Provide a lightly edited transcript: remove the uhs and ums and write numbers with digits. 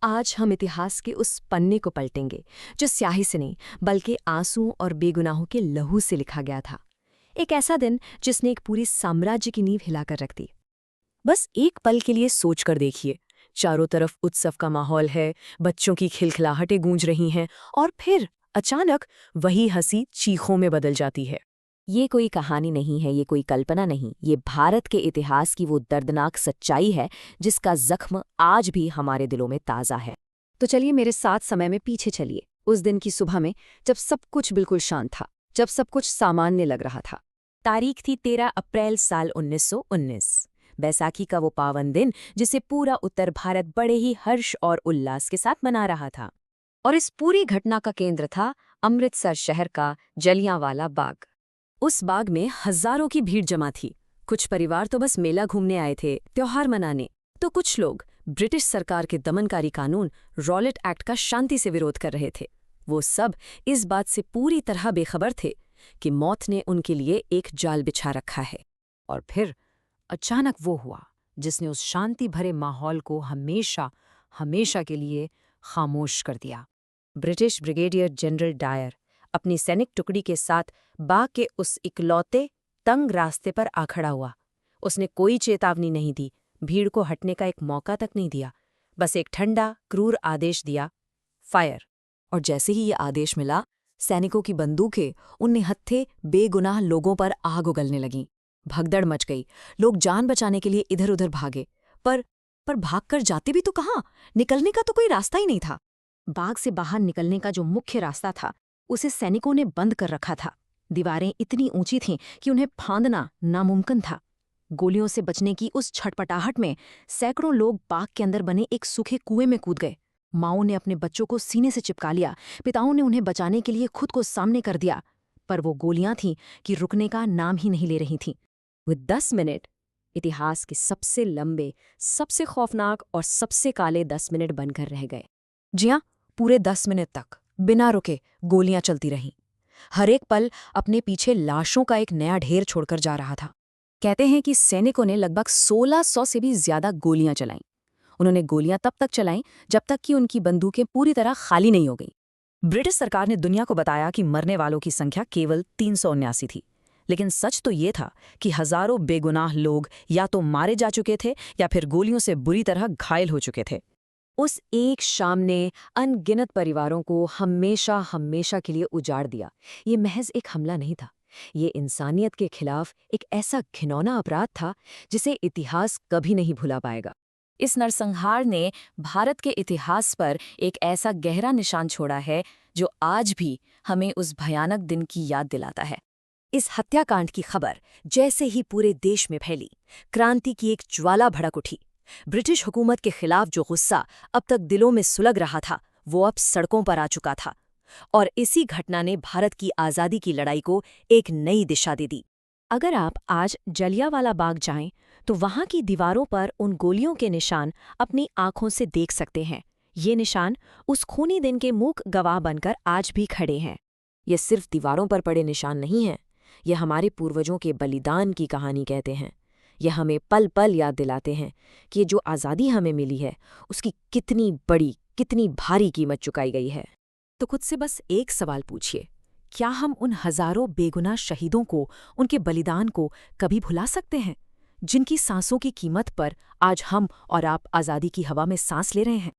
आज हम इतिहास के उस पन्ने को पलटेंगे जो स्याही से नहीं बल्कि आंसुओं और बेगुनाहों के लहू से लिखा गया था। एक ऐसा दिन जिसने एक पूरी साम्राज्य की नींव हिलाकर रख दी। बस एक पल के लिए सोचकर देखिए, चारों तरफ उत्सव का माहौल है, बच्चों की खिलखिलाहटें गूंज रही हैं और फिर अचानक वही हंसी चीखों में बदल जाती है। ये कोई कहानी नहीं है, ये कोई कल्पना नहीं, ये भारत के इतिहास की वो दर्दनाक सच्चाई है जिसका जख्म आज भी हमारे दिलों में ताज़ा है। तो चलिए मेरे साथ समय में पीछे चलिए, उस दिन की सुबह में जब सब कुछ बिल्कुल शांत था, जब सब कुछ सामान्य लग रहा था। तारीख थी 13 अप्रैल साल 1919। बैसाखी का वो पावन दिन जिसे पूरा उत्तर भारत बड़े ही हर्ष और उल्लास के साथ मना रहा था। और इस पूरी घटना का केंद्र था अमृतसर शहर का जलियांवाला बाग। उस बाग में हजारों की भीड़ जमा थी। कुछ परिवार तो बस मेला घूमने आए थे, त्योहार मनाने, तो कुछ लोग ब्रिटिश सरकार के दमनकारी कानून रॉलेट एक्ट का शांति से विरोध कर रहे थे। वो सब इस बात से पूरी तरह बेखबर थे कि मौत ने उनके लिए एक जाल बिछा रखा है। और फिर अचानक वो हुआ जिसने उस शांति भरे माहौल को हमेशा हमेशा के लिए खामोश कर दिया। ब्रिटिश ब्रिगेडियर जनरल डायर अपनी सैनिक टुकड़ी के साथ बाग के उस इकलौते तंग रास्ते पर आ खड़ा हुआ। उसने कोई चेतावनी नहीं दी, भीड़ को हटने का एक मौका तक नहीं दिया, बस एक ठंडा क्रूर आदेश दिया, फायर। और जैसे ही ये आदेश मिला, सैनिकों की बंदूकें उन निहत्थे बेगुनाह लोगों पर आग उगलने लगीं। भगदड़ मच गई, लोग जान बचाने के लिए इधर उधर भागे, पर भागकर जाते भी तो कहाँ, निकलने का तो कोई रास्ता ही नहीं था। बाग से बाहर निकलने का जो मुख्य रास्ता था उसे सैनिकों ने बंद कर रखा था। दीवारें इतनी ऊंची थीं कि उन्हें फांदना नामुमकिन था। गोलियों से बचने की उस छटपटाहट में सैकड़ों लोग बाग के अंदर बने एक सूखे कुएं में कूद गए। माओं ने अपने बच्चों को सीने से चिपका लिया, पिताओं ने उन्हें बचाने के लिए खुद को सामने कर दिया, पर वो गोलियां थीं कि रुकने का नाम ही नहीं ले रही थीं। वो 10 मिनट इतिहास के सबसे लंबे, सबसे खौफनाक और सबसे काले 10 मिनट बनकर रह गए। जी हाँ, पूरे 10 मिनट तक बिना रुके गोलियां चलती रहीं। हर एक पल अपने पीछे लाशों का एक नया ढेर छोड़कर जा रहा था। कहते हैं कि सैनिकों ने लगभग 1600 से भी ज्यादा गोलियां चलाईं। उन्होंने गोलियां तब तक चलाईं जब तक कि उनकी बंदूकें पूरी तरह खाली नहीं हो गईं। ब्रिटिश सरकार ने दुनिया को बताया कि मरने वालों की संख्या केवल 379 थी, लेकिन सच तो ये था कि हजारों बेगुनाह लोग या तो मारे जा चुके थे या फिर गोलियों से बुरी तरह घायल हो चुके थे। उस एक शाम ने अनगिनत परिवारों को हमेशा हमेशा के लिए उजाड़ दिया। ये महज एक हमला नहीं था, ये इंसानियत के खिलाफ एक ऐसा घिनौना अपराध था जिसे इतिहास कभी नहीं भुला पाएगा। इस नरसंहार ने भारत के इतिहास पर एक ऐसा गहरा निशान छोड़ा है जो आज भी हमें उस भयानक दिन की याद दिलाता है। इस हत्याकांड की खबर जैसे ही पूरे देश में फैली, क्रांति की एक ज्वाला भड़क उठी। ब्रिटिश हुकूमत के खिलाफ जो गुस्सा अब तक दिलों में सुलग रहा था, वो अब सड़कों पर आ चुका था। और इसी घटना ने भारत की आज़ादी की लड़ाई को एक नई दिशा दे दी। अगर आप आज जलियांवाला बाग जाएं, तो वहां की दीवारों पर उन गोलियों के निशान अपनी आंखों से देख सकते हैं। ये निशान उस खूनी दिन के मूक गवाह बनकर आज भी खड़े हैं। ये सिर्फ दीवारों पर पड़े निशान नहीं हैं, ये हमारे पूर्वजों के बलिदान की कहानी कहते हैं। यह हमें पल पल याद दिलाते हैं कि जो आज़ादी हमें मिली है उसकी कितनी बड़ी, कितनी भारी कीमत चुकाई गई है। तो खुद से बस एक सवाल पूछिए, क्या हम उन हजारों बेगुनाह शहीदों को, उनके बलिदान को कभी भुला सकते हैं, जिनकी सांसों की कीमत पर आज हम और आप आज़ादी की हवा में सांस ले रहे हैं?